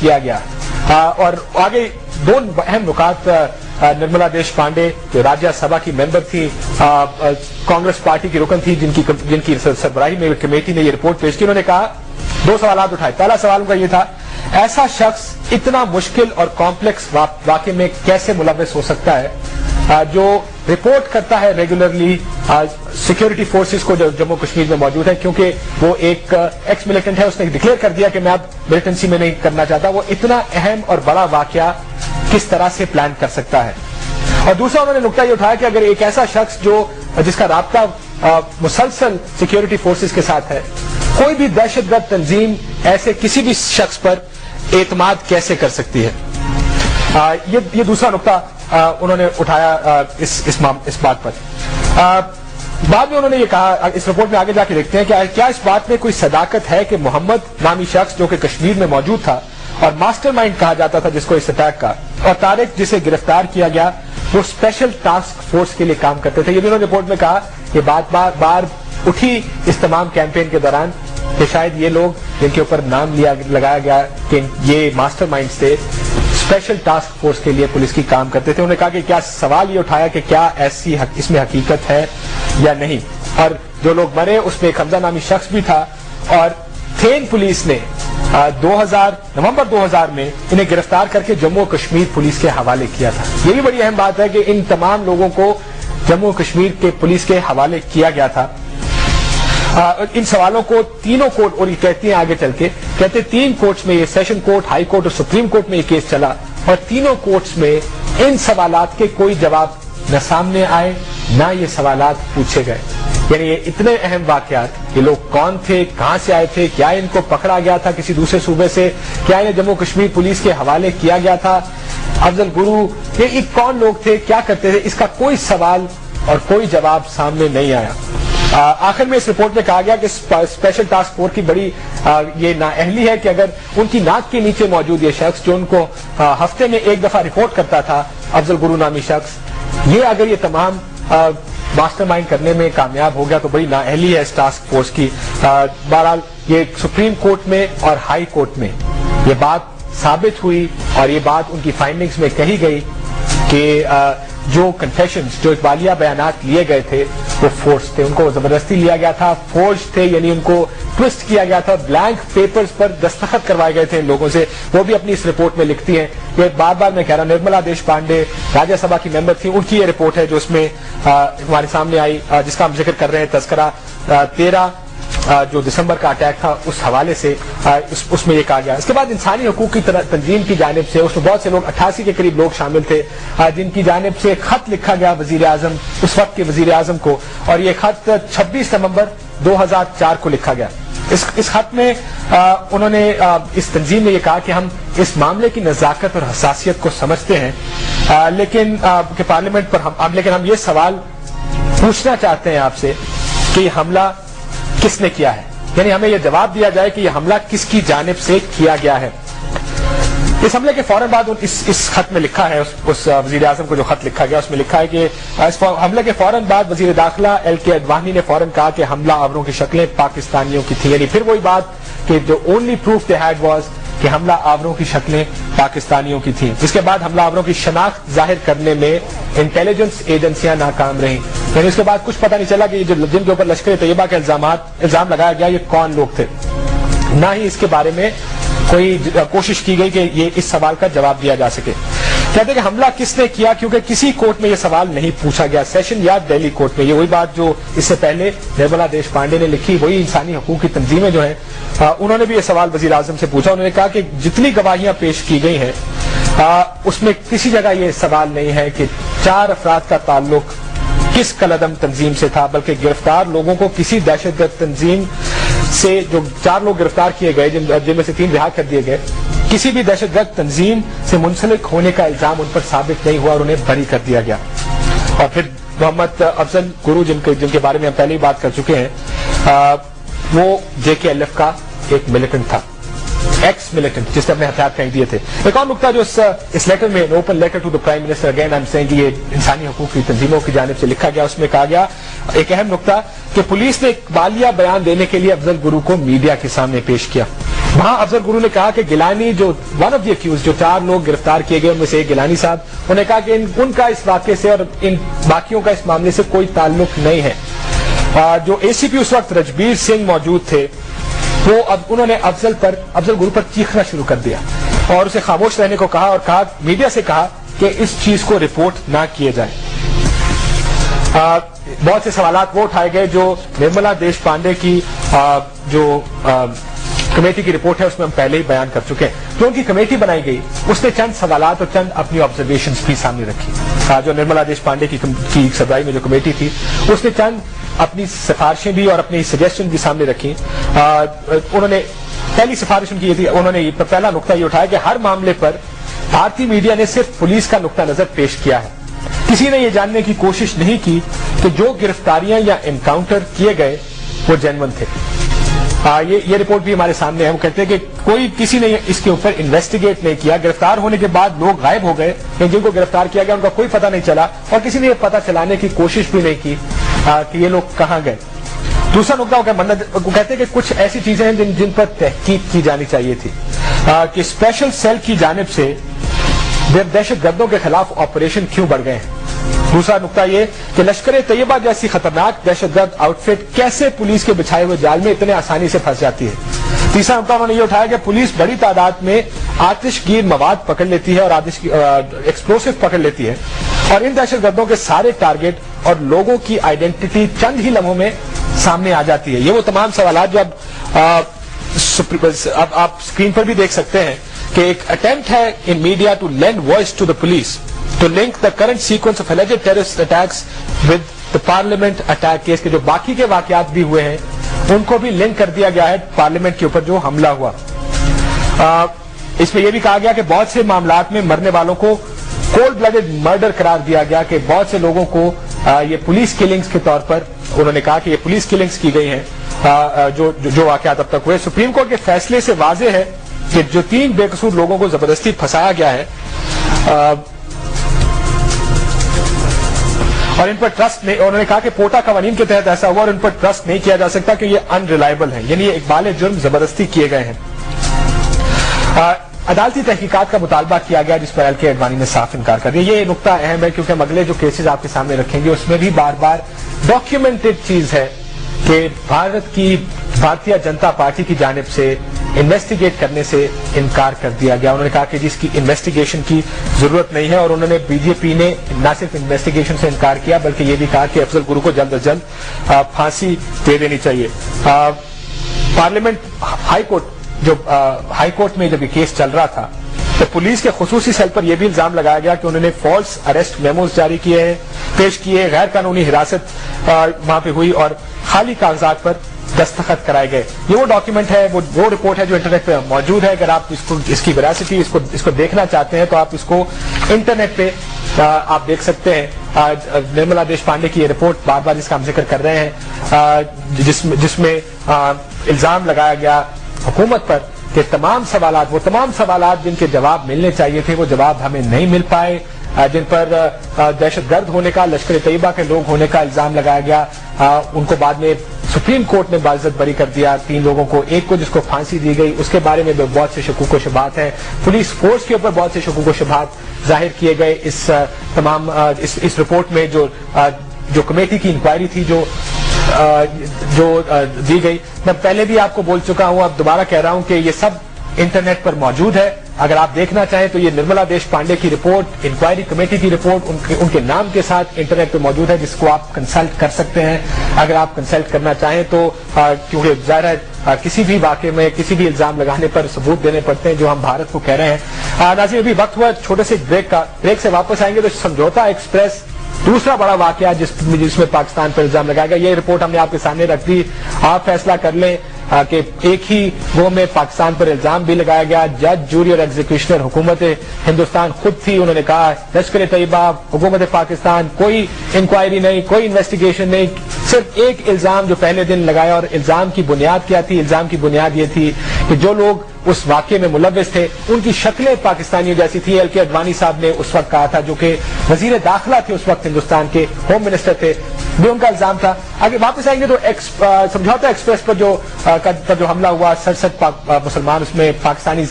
کیا گیا. اور آگے دو اہم نکات. نرملا دیش پانڈے جو راجیہ سبھا کی ممبر تھی, کانگریس پارٹی کی رکن تھی, جن کی سربراہی میں کمیٹی نے یہ رپورٹ پیش کی. انہوں نے کہا دو سوالات اٹھائے. پہلا سوال ان کا یہ تھا, ایسا شخص اتنا مشکل اور کمپلیکس واقعے میں کیسے ملوث ہو سکتا ہے جو رپورٹ کرتا ہے ریگولرلی سیکیورٹی فورسز کو جو جموں کشمیر میں موجود ہے, کیونکہ وہ ایک ایکس ملیٹنٹ ہے, اس نے ڈکلیئر کر دیا کہ میں اب ملیٹنسی میں نہیں کرنا چاہتا. وہ اتنا اہم اور بڑا واقعہ کس طرح سے پلان کر سکتا ہے. اور دوسرا انہوں نے نقطہ یہ اٹھایا کہ اگر ایک ایسا شخص جس کا رابطہ مسلسل سیکیورٹی فورسز کے ساتھ ہے, کوئی بھی دہشت گرد تنظیم ایسے کسی بھی شخص پر اعتماد کیسے کر سکتی ہے. یہ دوسرا نقطہ انہوں نے اٹھایا اس بات پر. بعد میں انہوں نے یہ کہا, اس رپورٹ میں آگے جا کے دیکھتے ہیں کہ کیا اس بات میں کوئی صداقت ہے کہ محمد نامی شخص جو کہ کشمیر میں موجود تھا اور ماسٹر مائنڈ کہا جاتا تھا جس کو اس اٹیک کا, اور طارق جسے گرفتار کیا گیا, وہ اسپیشل ٹاسک فورس کے لیے کام کرتے تھے. یہ بھی انہوں نے رپورٹ میں کہا کہ بات بار اٹھی اس تمام کیمپین کے دوران کہ شاید یہ لوگ جن کے اوپر نام لگایا گیا کہ یہ ماسٹر مائنڈز تھے, اسپیشل ٹاسک فورس کے لیے پولیس کی کام کرتے تھے. انہوں نے کہا کہ کیا سوال یہ اٹھایا کہ کیا ایسی اس میں حقیقت ہے یا نہیں. اور جو لوگ مرے اس میں ایک حمزہ نامی شخص بھی تھا, اور تھین پولیس نے نومبر 2000 میں انہیں گرفتار کر کے جموں کشمیر پولیس کے حوالے کیا تھا. یہ بھی بڑی اہم بات ہے کہ ان تمام لوگوں کو جموں کشمیر کے پولیس کے حوالے کیا گیا تھا. ان سوالوں کو تینوں کورٹ, اور یہ کہتی ہیں آگے چل کے, کہتے 3 کورٹس میں, یہ سیشن کورٹ, ہائی کورٹ اور سپریم کورٹ میں یہ کیس چلا, اور تینوں کورٹس میں ان سوالات کے کوئی جواب نہ سامنے آئے نہ یہ سوالات پوچھے گئے. یعنی یہ اتنے اہم واقعات, یہ لوگ کون تھے, کہاں سے آئے تھے, کیا ان کو پکڑا گیا تھا کسی دوسرے صوبے سے, کیا انہیں جموں کشمیر پولیس کے حوالے کیا گیا تھا, افضل گرو یہ کون لوگ تھے, کیا کرتے تھے, اس کا کوئی سوال اور کوئی جواب سامنے نہیں آیا. آخر میں اس رپورٹ میں کہا گیا کہ اسپیشل ٹاسک فورس کی بڑی یہ نااہلی ہے کہ اگر ان کی ناک کے نیچے موجود یہ شخص جو ان کو ہفتے میں ایک دفعہ رپورٹ کرتا تھا, افضل گرو نامی شخص, یہ اگر یہ تمام ماسٹر مائنڈ کرنے میں کامیاب ہو گیا تو بڑی نااہلی ہے اس ٹاسک فورس کی. بہرحال یہ سپریم کورٹ میں اور ہائی کورٹ میں یہ بات ثابت ہوئی, اور یہ بات ان کی فائنڈنگز میں کہی گئی کہ جو کنفیشنز, جو اقبالیہ بیانات لیے گئے تھے وہ فورس تھے, ان کو زبردستی لیا گیا تھا, فورج تھے, یعنی ان کو ٹوسٹ کیا گیا تھا, بلینک پیپرز پر دستخط کروائے گئے تھے ان لوگوں سے. وہ بھی اپنی اس رپورٹ میں لکھتی ہیں. یہ بار بار میں کہہ رہا ہوں, نرملا دیش پانڈے راجیہ سبھا کی ممبر تھی, ان کی یہ رپورٹ ہے جو اس میں ہمارے سامنے آئی, جس کا ہم ذکر کر رہے ہیں. تذکرہ 13 جو دسمبر کا اٹیک تھا اس حوالے سے اس میں یہ کہا گیا. اس کے بعد انسانی حقوق کی تنظیم کی جانب سے, اس میں بہت سے لوگ 88 کے قریب لوگ شامل تھے, جن کی جانب سے خط لکھا گیا وزیر اعظم, اس وقت کے وزیر اعظم کو, اور یہ خط 26 نومبر 2004 کو لکھا گیا. اس خط میں انہوں نے اس تنظیم نے یہ کہا کہ ہم اس معاملے کی نزاکت اور حساسیت کو سمجھتے ہیں, لیکن کہ پارلیمنٹ پر لیکن ہم یہ سوال پوچھنا چاہتے ہیں آپ سے کہ یہ حملہ کس نے کیا ہے, یعنی ہمیں یہ جواب دیا جائے کہ یہ حملہ کس کی جانب سے کیا گیا ہے. اس حملے کے فوراً بعد اس خط میں لکھا ہے, اس وزیر اعظم کو جو خط لکھا گیا اس میں لکھا ہے کہ اس حملے کے فوراً بعد وزیر داخلہ LK اڈوانی نے فوراً کہا کہ حملہ آوروں کی شکلیں پاکستانیوں کی تھیں. یعنی پھر وہی بات کہ جو only proof they had was کہ حملہ آوروں کی شکلیں پاکستانیوں کی تھیں. اس کے بعد حملہ آوروں کی شناخت ظاہر کرنے میں انٹیلیجنس ایجنسیاں ناکام رہیں. یعنی اس کے بعد کچھ پتہ نہیں چلا کہ جن کے اوپر لشکر طیبہ کے الزام لگایا گیا یہ کون لوگ تھے, نہ ہی اس کے بارے میں کوئی کوشش کی گئی کہ یہ اس سوال کا جواب دیا جا سکے. کہتے ہیں کہ حملہ کس نے کیا, کیونکہ کسی کورٹ میں یہ سوال نہیں پوچھا گیا, سیشن یا دہلی کورٹ میں. یہ وہی بات جو اس سے پہلے نرملا دیش پانڈے نے لکھی, وہی انسانی حقوق کی تنظیمیں جو ہیں انہوں نے بھی یہ سوال وزیر اعظم سے پوچھا. انہوں نے کہا کہ جتنی گواہیاں پیش کی گئی ہیں اس میں کسی جگہ یہ سوال نہیں ہے کہ 4 افراد کا تعلق کس کالعدم تنظیم سے تھا, بلکہ گرفتار لوگوں کو کسی دہشت گرد تنظیم سے, جو 4 لوگ گرفتار کیے گئے جن میں سے 3 رہا کر دیے گئے, کسی بھی دہشت گرد تنظیم سے منسلک ہونے کا الزام ان پر ثابت نہیں ہوا اور انہیں بری کر دیا گیا. اور پھر محمد افضل گرو جن کے بارے میں ہم پہلے ہی بات کر چکے ہیں, وہ JKLF کا ایک ملیٹنٹ تھا, ایکس ملیٹنٹ, جس نے اپنے ہتھیار پھینک دیے تھے. ایک اور نقطہ جو اس لیٹر میں, open letter to the prime minister, again I am seeing, یہ انسانی حقوق کی تنظیموں کی جانب سے لکھا گیا, اس میں کہا گیا ایک اہم نقطہ کہ پولیس نے اقبالیہ بیان دینے کے لیے افضل گرو کو میڈیا کے سامنے پیش کیا. وہاں افضل گرو نے کہا کہ گیلانی جو ون آف دی اکیوز جو 4 لوگ گرفتار کیے گئے ان میں سے ایک گیلانی صاحب، انہوں نے کہا کہ ان کا اس واقعے سے اور ان باقیوں کا اس معاملے سے کوئی تعلق نہیں ہے. جو اے سی پی اس وقت رجبیر سنگھ موجود تھے وہ انہوں نے افضل گرو پر چیخنا شروع کر دیا اور اسے خاموش رہنے کو کہا اور کہا میڈیا سے کہا کہ اس چیز کو رپورٹ نہ کیے جائے. بہت سے سوالات وہ اٹھائے گئے جو نرملا دیش پانڈے کی جو کمیٹی کی رپورٹ ہے اس میں ہم پہلے ہی بیان کر چکے ہیں. جو ان کی کمیٹی بنائی گئی اس نے چند سوالات اور چند اپنی آبزرویشنز بھی سامنے رکھی. جو نرملا دیش پانڈے کی سربراہی میں جو کمیٹی تھی اس نے چند اپنی سفارشیں بھی اور اپنی سجیشن بھی سامنے رکھی. انہوں نے پہلی سفارش کی تھی، انہوں نے پہلا نقطہ یہ اٹھایا کہ ہر معاملے پر بھارتی میڈیا نے صرف پولیس کا نقطہ نظر پیش کیا ہے. کسی نے یہ جاننے کی کوشش نہیں کی کہ جو گرفتاریاں یا انکاؤنٹر کیے گئے وہ جینون تھے. یہ رپورٹ بھی ہمارے سامنے ہے. وہ کہتے ہیں کہ کسی نے اس کے اوپر انویسٹیگیٹ نہیں کیا. گرفتار ہونے کے بعد لوگ غائب ہو گئے، جن کو گرفتار کیا گیا ان کا کوئی پتہ نہیں چلا اور کسی نے یہ پتہ چلانے کی کوشش بھی نہیں کی کہ یہ لوگ کہاں گئے. دوسرا نقطہ وہ کہتے ہیں کہ کچھ ایسی چیزیں ہیں جن پر تحقیق کی جانی چاہیے تھی کہ اسپیشل سیل کی جانب سے دہشت گردوں کے خلاف آپریشن کیوں بڑھ گئے ہیں. دوسرا نقطہ یہ کہ لشکر طیبہ جیسی خطرناک دہشت گرد آؤٹ فٹ کیسے پولیس کے بچھائے ہوئے جال میں اتنے آسانی سے پھنس جاتی ہے. تیسرا نقطہ انہوں نے یہ اٹھایا کہ پولیس بڑی تعداد میں آتش گیر مواد پکڑ لیتی ہے اور ایکسپلوسیو پکڑ لیتی ہے اور ان دہشت گردوں کے سارے ٹارگٹ اور لوگوں کی آئیڈینٹی چند ہی لمحوں میں سامنے آ جاتی ہے. یہ وہ تمام سوالات جو اب آپ اسکرین پر بھی دیکھ سکتے ہیں کہ ایک اٹیمپٹ ہے in media to lend voice to the police to link the current sequence of alleged terrorist attacks with the parliament attack case کے جو باقی کے واقعات بھی ہوئے ہیں ان کو بھی لنک کر دیا گیا ہے پارلیمنٹ کے اوپر جو حملہ ہوا. اس میں یہ بھی کہا گیا کہ بہت سے معاملات میں مرنے والوں کو کولڈ بلڈڈ مرڈر قرار دیا گیا کہ بہت سے لوگوں کو یہ پولیس کلنگز کے طور پر انہوں نے کہا کہ یہ پولیس کلنگز کی گئی ہیں جو واقعات اب تک ہوئے. سپریم کورٹ کے فیصلے سے واضح ہے کہ جو 3 بے قصور لوگوں کو زبردستی پھنسایا گیا ہے اور ان پر ٹرسٹ نہیں، انہوں نے کہا کہ پوٹا قوانین کے تحت ایسا ہوا اور ان پر ٹرسٹ نہیں کیا جا سکتا کہ یہ ان ریلائبل ہیں، یعنی یہ اقبال جرم زبردستی کیے گئے ہیں. عدالتی تحقیقات کا مطالبہ کیا گیا جس پر ایل کے اڈوانی نے صاف انکار کر دیا. یہ نقطہ اہم ہے کیونکہ ہم اگلے جو کیسز آپ کے سامنے رکھیں گے اس میں بھی بار بار ڈاکیومنٹڈ چیز ہے کہ بھارتیہ جنتا پارٹی کی جانب سے انویسٹیگیٹ کرنے سے انکار کر دیا گیا. انہوں نے کہا کہ جس کی انویسٹیگیشن کی ضرورت نہیں ہے اور انہوں نے بی جے پی نے نہ صرف انویسٹیگیشن سے انکار کیا بلکہ یہ بھی کہا کہ افضل گرو کو جلد از جلد پھانسی دے دینی چاہیے. پارلیمنٹ ہائی کورٹ میں جب یہ کیس چل رہا تھا تو پولیس کے خصوصی سیل پر یہ بھی الزام لگایا گیا کہ انہوں نے فالس اریسٹ میموز جاری کیے ہیں، پیش کیے، غیر قانونی حراست وہاں پہ ہوئی اور خالی کاغذات پر دستخط کرائے گئے. یہ وہ ڈاکیومنٹ ہے، وہ رپورٹ ہے جو انٹرنیٹ پہ موجود ہے. اگر آپ اس کی ویراسٹی اس کو دیکھنا چاہتے ہیں تو آپ اس کو انٹرنیٹ پہ آپ دیکھ سکتے ہیں. نرملا دیش پانڈے کی یہ رپورٹ بار بار اس کا ہم ذکر کر رہے ہیں جس میں الزام لگایا گیا حکومت پر کہ وہ تمام سوالات جن کے جواب ملنے چاہیے تھے وہ جواب ہمیں نہیں مل پائے، جن پر دہشت گرد ہونے کا، لشکر طیبہ کے لوگ ہونے کا الزام لگایا گیا. ان کو بعد میں سپریم کورٹ نے باعزت بری کر دیا 3 لوگوں کو. ایک کو جس کو پھانسی دی گئی اس کے بارے میں بہت سے شکوک و شبہات ہیں. پولیس فورس کے اوپر بہت سے شکوک و شبہات ظاہر کیے گئے اس رپورٹ میں جو کمیٹی کی انکوائری تھی جو دی گئی. میں پہلے بھی آپ کو بول چکا ہوں، اب دوبارہ کہہ رہا ہوں کہ یہ سب انٹرنیٹ پر موجود ہے. اگر آپ دیکھنا چاہیں تو یہ نرملا دیش پانڈے کی رپورٹ، انکوائری کمیٹی کی رپورٹ ان کے نام کے ساتھ انٹرنیٹ پہ موجود ہے جس کو آپ کنسلٹ کر سکتے ہیں اگر آپ کنسلٹ کرنا چاہیں تو. کیونکہ ظاہر ہے کسی بھی واقعے میں کسی بھی الزام لگانے پر ثبوت دینے پڑتے ہیں جو ہم بھارت کو کہہ رہے ہیں. ناظرین ابھی وقت ہوا چھوٹے سے بریک سے واپس آئیں گے تو سمجھوتا ایکسپریس دوسرا بڑا واقعہ جس میں پاکستان پر الزام لگایا گیا. یہ رپورٹ ہم نے آپ کے سامنے رکھ دی. آپ فیصلہ کر لیں کہ ایک ہی وہ میں پاکستان پر الزام بھی لگایا گیا. جج، جوری اور ایگزیکیوشنر حکومت ہندوستان خود تھی. انہوں نے کہا لشکر طیبہ، حکومت پاکستان کوئی انکوائری نہیں، کوئی انویسٹیگیشن نہیں، صرف ایک الزام جو پہلے دن لگایا. اور الزام کی بنیاد کیا تھی؟ الزام کی بنیاد یہ تھی کہ جو لوگ اس واقعے میں ملوث تھے ان کی شکلیں پاکستانیوں جیسی تھی. ایل کے اڈوانی صاحب نے اس وقت کہا تھا، جو کہ وزیر داخلہ تھے اس وقت، ہندوستان کے ہوم منسٹر تھے. بھی ان کا الزام تھا. آگے واپس آئیں گے تو سمجھوتا ایکسپریس پر جو حملہ ہوا 67 مسلمان اس میں پاکستانی